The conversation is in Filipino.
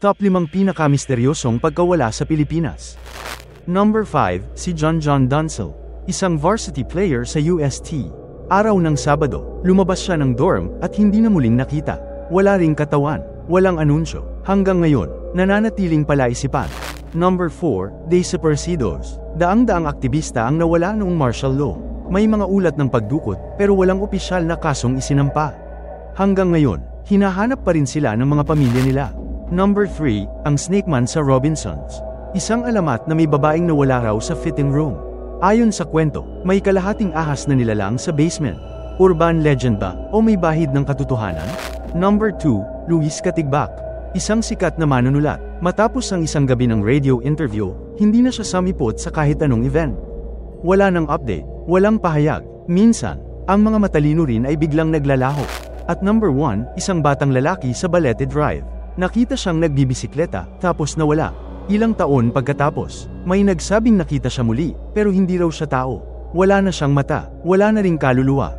Top 5 pinakamisteryosong pagkawala sa Pilipinas. Number 5, si John Dunsel, isang varsity player sa UST. Araw ng Sabado, lumabas siya ng dorm at hindi na muling nakita. Wala ring katawan, walang anunsyo. Hanggang ngayon, nananatiling palaisipan. Number 4, Desaparecidos. Daang-daang aktivista ang nawala noong martial law. May mga ulat ng pagdukot pero walang opisyal na kasong isinampa. Hanggang ngayon, hinahanap pa rin sila ng mga pamilya nila. Number 3, ang Snake Man sa Robinsons. Isang alamat na may babaeng nawala raw sa fitting room. Ayon sa kwento, may kalahating ahas na nilalang sa basement. Urban legend ba o may bahid ng katotohanan? Number 2, Luis Katigbak. Isang sikat na manunulat. Matapos ang isang gabi ng radio interview, hindi na siya samipot sa kahit anong event. Wala nang update, walang pahayag. Minsan, ang mga matalino rin ay biglang naglalaho. At number 1, isang batang lalaki sa Balete Drive. Nakita siyang nagbibisikleta, tapos nawala. Ilang taon pagkatapos, may nagsabing nakita siya muli, pero hindi raw siya tao. Wala na siyang mata, wala na ring kaluluwa.